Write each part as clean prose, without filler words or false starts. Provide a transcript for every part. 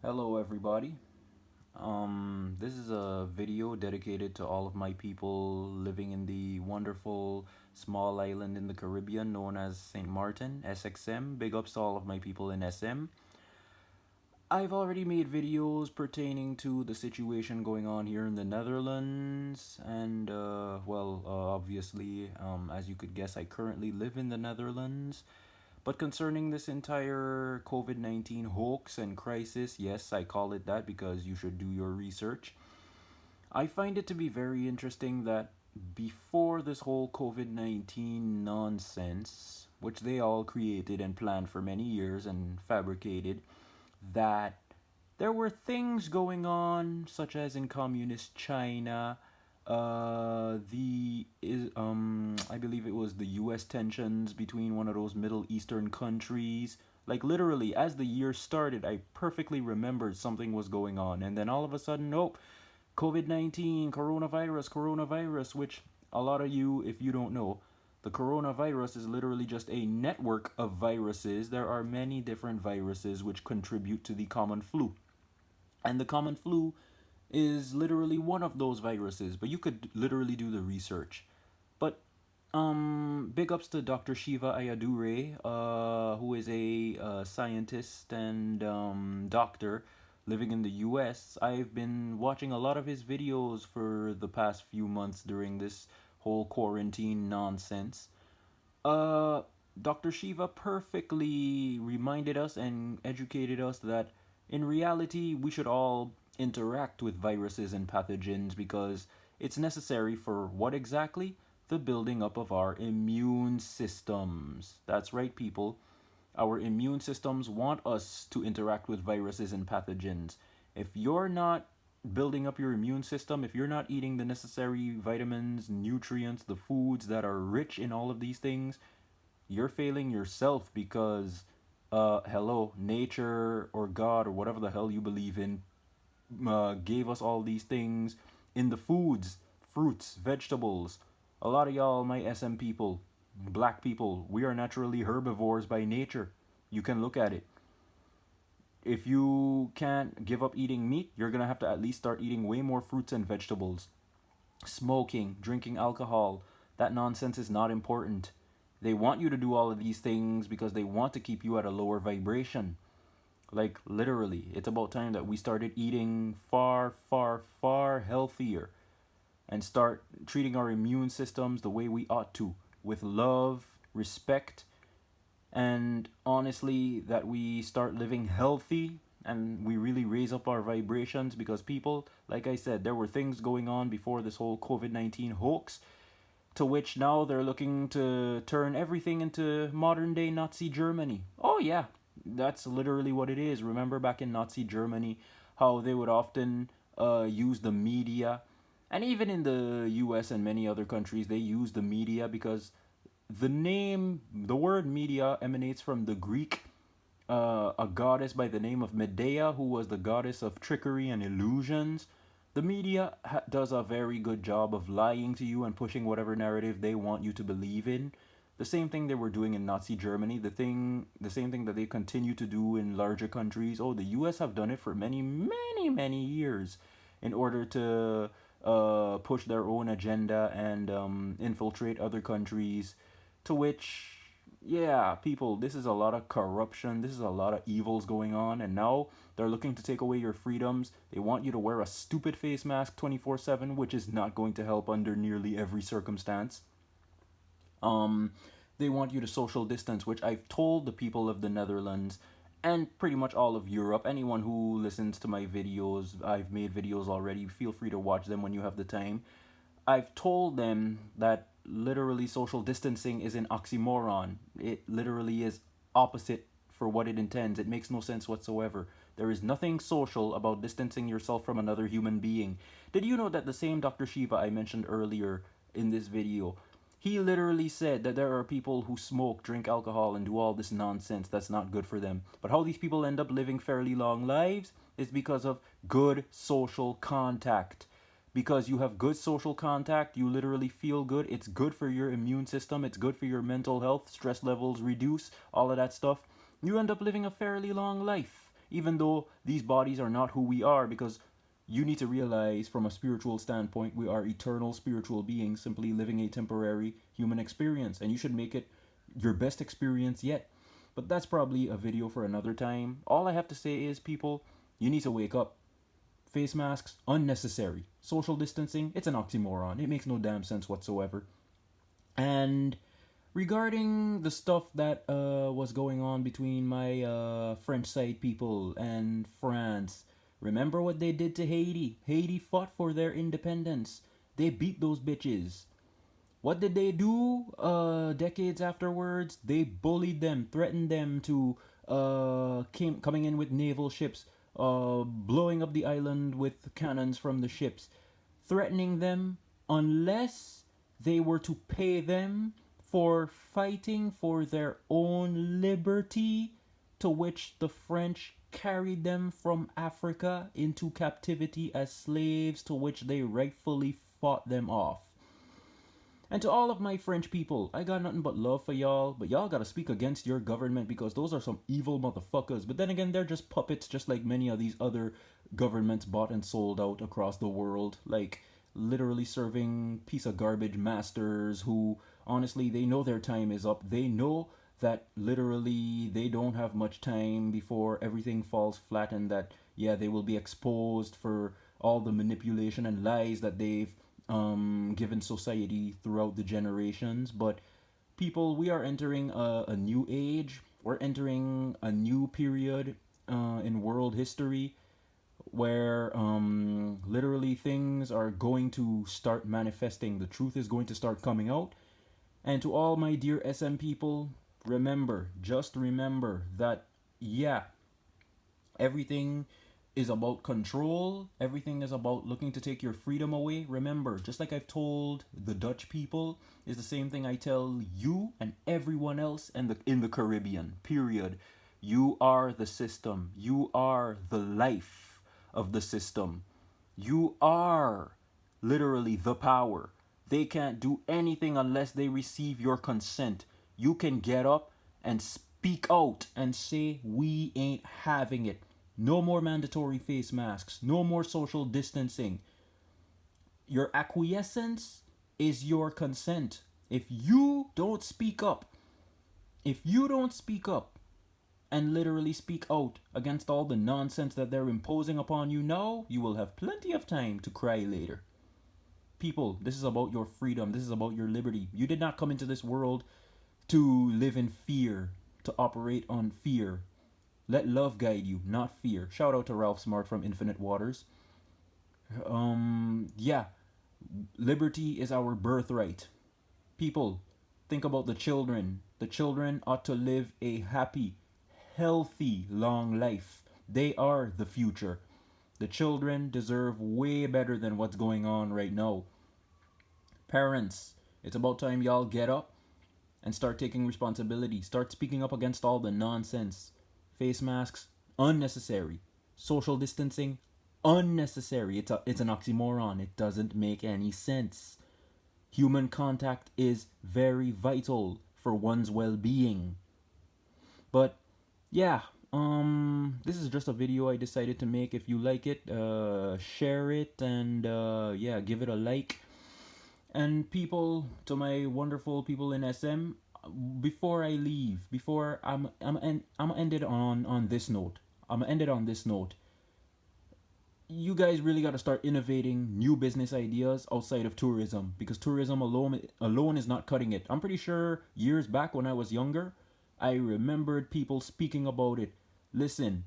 Hello everybody. This is a video dedicated to all of my people living in the wonderful small island in the Caribbean known as Sint Maarten, SXM. Big ups to all of my people in SM. I've already made videos pertaining to the situation going on here in the Netherlands, and obviously, as you could guess, I currently live in the Netherlands. But concerning this entire COVID 19 hoax and crisis, yes, I call it that because you should do your research. I find it to be very interesting that before this whole COVID 19 nonsense, which they all created and planned for many years and fabricated, that there were things going on, such as in communist China, I believe it was the U.S. tensions between one of those Middle Eastern countries. Like literally, as the year started, I perfectly remembered something was going on, and then all of a sudden, nope, COVID-19, coronavirus, which a lot of you, if you don't know, the coronavirus is literally just a network of viruses. There are many different viruses which contribute to the common flu. And the common flu is literally one of those viruses, but you could literally do the research. But big ups to Dr. Shiva Ayadure, who is a scientist and doctor living in the US. I've been watching a lot of his videos for the past few months during this whole quarantine nonsense. Uh, Dr. Shiva perfectly reminded us and educated us that in reality we should all interact with viruses and pathogens because it's necessary for what exactly? The building up of our immune systems. That's right, people. Our immune systems want us to interact with viruses and pathogens. If you're not building up your immune system, if you're not eating the necessary vitamins, nutrients, the foods that are rich in all of these things, you're failing yourself because, hello, nature or God or whatever the hell you believe in gave us all these things in the foods, fruits, vegetables. A lot of y'all, my SM people, black people, we are naturally herbivores by nature. You can look at it. If you can't give up eating meat, you're gonna have to at least start eating way more fruits and vegetables. Smoking, drinking alcohol, that nonsense is not important. They want you to do all of these things because they want to keep you at a lower vibration. Like, literally, it's about time that we started eating far, far, far healthier and start treating our immune systems the way we ought to, with love, respect, and honestly, that we start living healthy and we really raise up our vibrations because people, like I said, there were things going on before this whole COVID 19 hoax, to which now they're looking to turn everything into modern day Nazi Germany. Oh, yeah, that's literally what it is. Remember back in Nazi Germany, how they would often use the media, and even in the US and many other countries, they use the media because the word media emanates from the Greek, a goddess by the name of Medea, who was the goddess of trickery and illusions. The media does a very good job of lying to you and pushing whatever narrative they want you to believe in. The same thing they were doing in Nazi Germany, the same thing that they continue to do in larger countries. Oh, the US have done it for many, many, many years in order to push their own agenda and infiltrate other countries, to which, yeah, people, this is a lot of corruption, this is a lot of evils going on, and now they're looking to take away your freedoms. They want you to wear a stupid face mask 24/7, which is not going to help under nearly every circumstance. um they want you to social distance, which I've told the people of the Netherlands and pretty much all of Europe. Anyone who listens to my videos, I've made videos already, feel free to watch them when you have the time. I've told them that literally social distancing is an oxymoron. It literally is opposite for what it intends. It makes no sense whatsoever. There is nothing social about distancing yourself from another human being. Did you know that the same Dr. Shiva I mentioned earlier in this video, he literally said that there are people who smoke, drink alcohol, and do all this nonsense that's not good for them. But how these people end up living fairly long lives is because of good social contact. Because you have good social contact, you literally feel good. It's good for your immune system, it's good for your mental health, stress levels reduce, all of that stuff. You end up living a fairly long life. even though these bodies are not who we are, because you need to realize from a spiritual standpoint, we are eternal spiritual beings simply living a temporary human experience, and you should make it your best experience yet. But that's probably a video for another time. All I have to say is, people, you need to wake up. Face masks, unnecessary. Social distancing, it's an oxymoron. It makes no damn sense whatsoever. And regarding the stuff that was going on between my French side people and France, remember what they did to Haiti? Haiti fought for their independence. They beat those bitches. What did they do decades afterwards? They bullied them, threatened them to coming in with naval ships, blowing up the island with cannons from the ships, threatening them unless they were to pay them for fighting for their own liberty, to which the French carried them from Africa into captivity as slaves, to which they rightfully fought them off. And to all of my French people, I got nothing but love for y'all, but y'all gotta speak against your government, because those are some evil motherfuckers. But then again, they're just puppets, just like many of these other governments bought and sold out across the world. Like, literally serving piece of garbage masters who, honestly, they know their time is up. They know that literally they don't have much time before everything falls flat, and that, yeah, they will be exposed for all the manipulation and lies that they've given society throughout the generations. But people, we are entering a new age. We're entering a new period in world history where literally things are going to start manifesting. The truth is going to start coming out. And to all my dear SM people, remember, just remember that, yeah, everything is about control. Everything is about looking to take your freedom away. Remember, just like I've told the Dutch people, is the same thing I tell you and everyone else in the Caribbean, period. You are the system. You are the life of the system. You are literally the power. They can't do anything unless they receive your consent. You can get up and speak out and say, we ain't having it. No more mandatory face masks. No more social distancing. Your acquiescence is your consent. If you don't speak up, and literally speak out against all the nonsense that they're imposing upon you now, you will have plenty of time to cry later. People, this is about your freedom. This is about your liberty. You did not come into this world to live in fear, to operate on fear. Let love guide you, not fear. Shout out to Ralph Smart from Infinite Waters. Yeah, liberty is our birthright. People, think about the children. The children ought to live a happy, healthy, long life. They are the future. The children deserve way better than what's going on right now. Parents, it's about time y'all get up and start taking responsibility. Start speaking up against all the nonsense. Face masks, unnecessary. Social distancing, unnecessary. It's an oxymoron. It doesn't make any sense. Human contact is very vital for one's well-being. But yeah, this is just a video I decided to make. If you like it, share it, and yeah, give it a like. And people, to my wonderful people in SM, before I leave, before I'm end it on this note. I'm gonna end it on this note. You guys really got to start innovating new business ideas outside of tourism, because tourism alone is not cutting it. I'm pretty sure years back when I was younger, I remembered people speaking about it. Listen,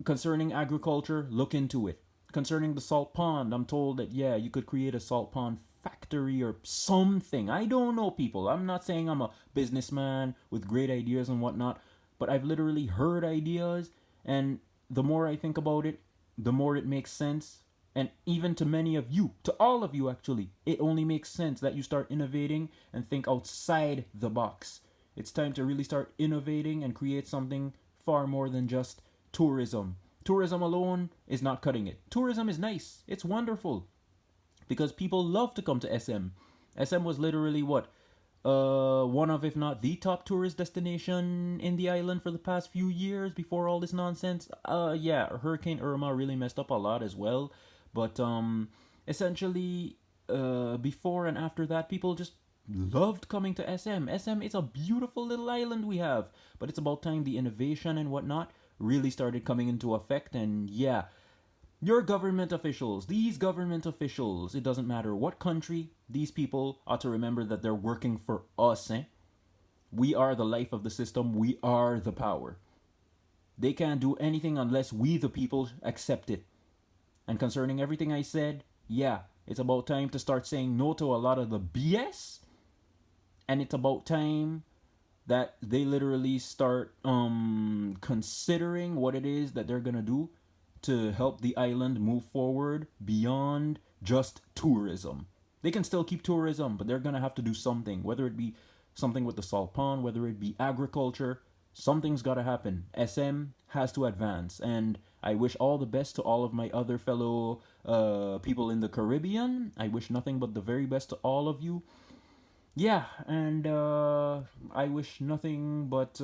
concerning agriculture, look into it. Concerning the salt pond, I'm told that, yeah, you could create a salt pond factory or something. I don't know, people. I'm not saying I'm a businessman with great ideas and whatnot, but I've literally heard ideas, and the more I think about it, the more it makes sense. And even to many of you, to all of you actually, it only makes sense that you start innovating and think outside the box. It's time to really start innovating and create something far more than just tourism. Tourism alone is not cutting it. Tourism is nice. It's wonderful. Because people love to come to SM. SM was literally what? one of, if not the top tourist destination in the island for the past few years before all this nonsense. Yeah, Hurricane Irma really messed up a lot as well. But essentially, before and after that, people just loved coming to SM. SM is a beautiful little island we have, but it's about time the innovation and whatnot really started coming into effect. And yeah, your government officials, these government officials, it doesn't matter what country, these people ought to remember that they're working for us. We are the life of the system, we are the power. They can't do anything unless we, the people, accept it. And concerning everything I said, yeah, it's about time to start saying no to a lot of the BS. And it's about time that they literally start considering what it is that they're gonna do to help the island move forward beyond just tourism. They can still keep tourism, but they're gonna have to do something, whether it be something with the salt pond, whether it be agriculture. Something's gotta happen. SM has to advance, and I wish all the best to all of my other fellow people in the Caribbean. I wish nothing but the very best to all of you. Yeah, and I wish nothing but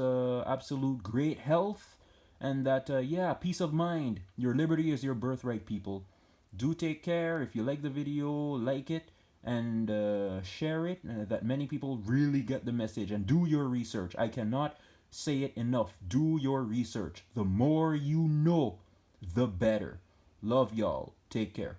absolute great health, and that, yeah, peace of mind. Your liberty is your birthright, people. Do take care. If you like the video, like it and share it, that many people really get the message, and do your research. I cannot say it enough. Do your research. The more you know, the better. Love y'all. Take care.